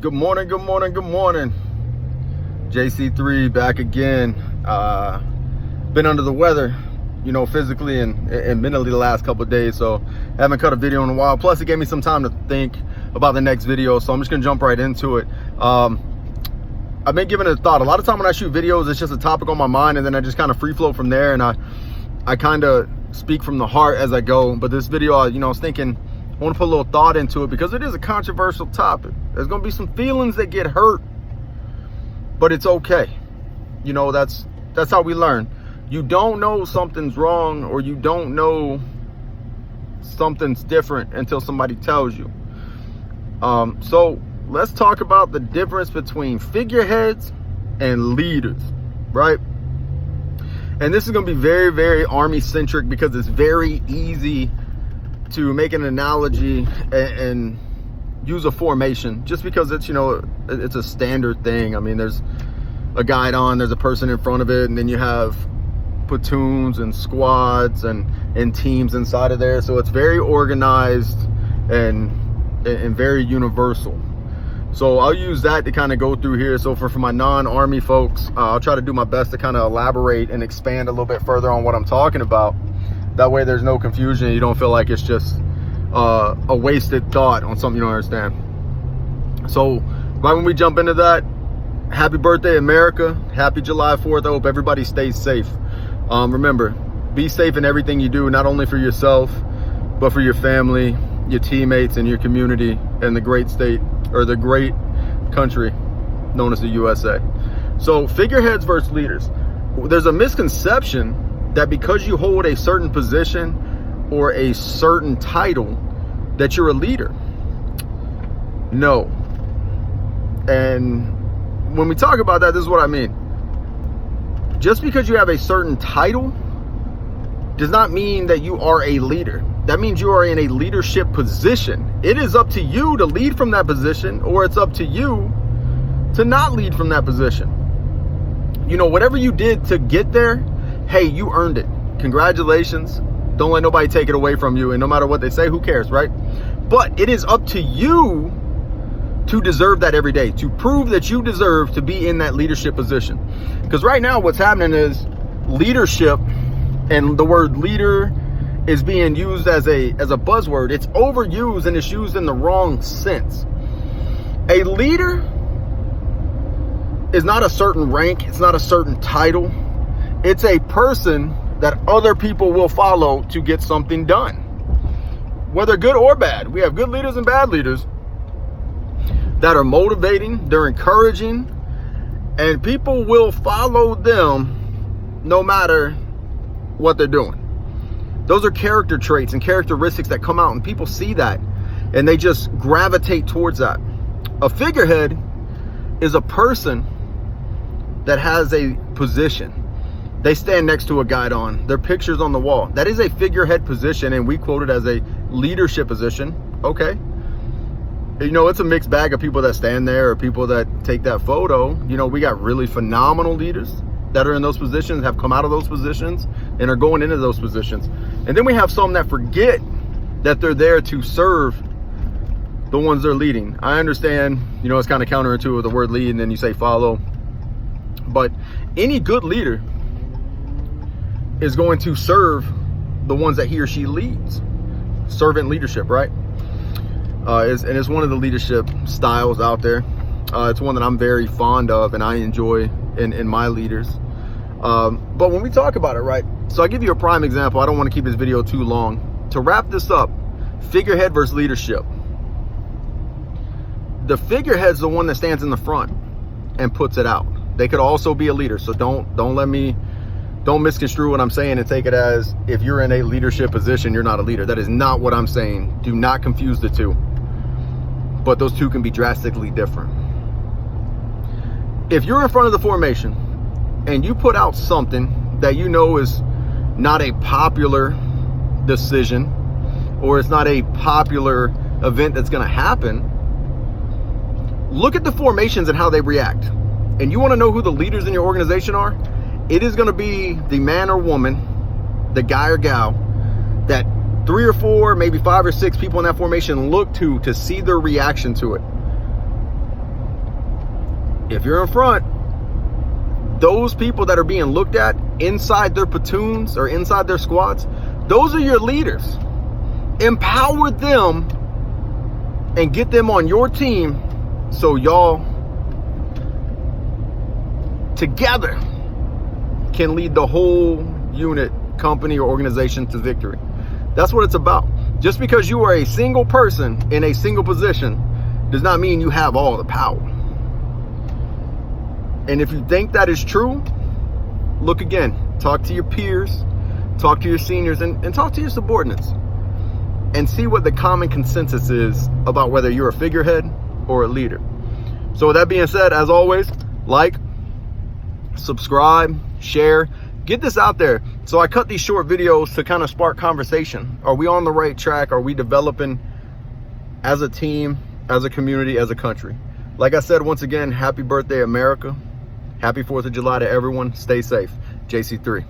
Good morning, good morning, good morning. JC3 back again. Been under the weather, physically and mentally the last couple of days, so haven't cut a video in a while. Plus, it gave me some time to think about the next video, so I'm just gonna jump right into it. I've been giving it a thought. A lot of time when I shoot videos, it's just a topic on my mind, and then I just kind of free flow from there, and I kind of speak from the heart as I go. But this video, I was thinking, I want to put a little thought into it because it is a controversial topic. There's going to be some feelings that get hurt, but it's okay. That's how we learn. You don't know something's wrong, or you don't know something's different until somebody tells you. So let's talk about the difference between figureheads and leaders, right? And this is going to be very, very Army centric because it's very easy to make an analogy and use a formation just because it's, it's a standard thing. I mean, there's a guide on, there's a person in front of it, and then you have platoons and squads and teams inside of there. So it's very organized and very universal. So I'll use that to kind of go through here. So for my non-Army folks, I'll try to do my best to kind of elaborate and expand a little bit further on what I'm talking about. That way there's no confusion. You don't feel like it's just a wasted thought on something you don't understand. So right when we jump into that, happy birthday, America. Happy July 4th. I hope everybody stays safe. Remember, be safe in everything you do, not only for yourself, but for your family, your teammates, and your community, and the great state, or the great country known as the USA. So figureheads versus leaders. There's a misconception that because you hold a certain position or a certain title that you're a leader. No. And when we talk about that, this is what I mean. Just because you have a certain title does not mean that you are a leader. That means you are in a leadership position. It is up to you to lead from that position, or it's up to you to not lead from that position. Whatever you did to get there, hey, you earned it. Congratulations. Don't let nobody take it away from you. And no matter what they say, who cares, right? But it is up to you to deserve that every day, to prove that you deserve to be in that leadership position. Because right now what's happening is leadership, and the word leader is being used as a buzzword. It's overused and it's used in the wrong sense. A leader is not a certain rank. It's not a certain title. It's a person that other people will follow to get something done, whether good or bad. We have good leaders and bad leaders that are motivating, they're encouraging, and people will follow them no matter what they're doing. Those are character traits and characteristics that come out, and people see that and they just gravitate towards that. A figurehead is a person that has a position. They stand next to a guide on, their picture's on the wall. That is a figurehead position, and we quote it as a leadership position. Okay. It's a mixed bag of people that stand there or people that take that photo. We got really phenomenal leaders that are in those positions, have come out of those positions, and are going into those positions. And then we have some that forget that they're there to serve the ones they're leading. I understand, it's kind of counterintuitive with the word lead, and then you say follow. But any good leader is going to serve the ones that he or she leads. Servant leadership, right? And it's one of the leadership styles out there. It's one that I'm very fond of and I enjoy in my leaders. But when we talk about it, right? So I'll give you a prime example. I don't want to keep this video too long. To wrap this up, figurehead versus leadership. The figurehead's the one that stands in the front and puts it out. They could also be a leader. So don't misconstrue what I'm saying and take it as if you're in a leadership position, you're not a leader. That is not what I'm saying. Do not confuse the two. But those two can be drastically different. If you're in front of the formation and you put out something that is not a popular decision, or it's not a popular event that's going to happen, look at the formations and how they react. And you want to know who the leaders in your organization are? It is going to be the man or woman, the guy or gal, that 3 or 4, maybe 5 or 6 people in that formation look to see their reaction to it. If you're in front, those people that are being looked at inside their platoons or inside their squads, those are your leaders. Empower them and get them on your team so y'all together can lead the whole unit, company, or organization to victory. That's what it's about. Just because you are a single person in a single position does not mean you have all the power. And if you think that is true, look again. Talk to your peers, talk to your seniors, and talk to your subordinates. And see what the common consensus is about whether you're a figurehead or a leader. So with that being said, as always, like, subscribe, share, get this out there. So I cut these short videos to kind of spark conversation. Are we on the right track? Are we developing as a team, as a community, as a country? Like I said, once again, happy birthday, America. Happy 4th of July to everyone. Stay safe. JC3.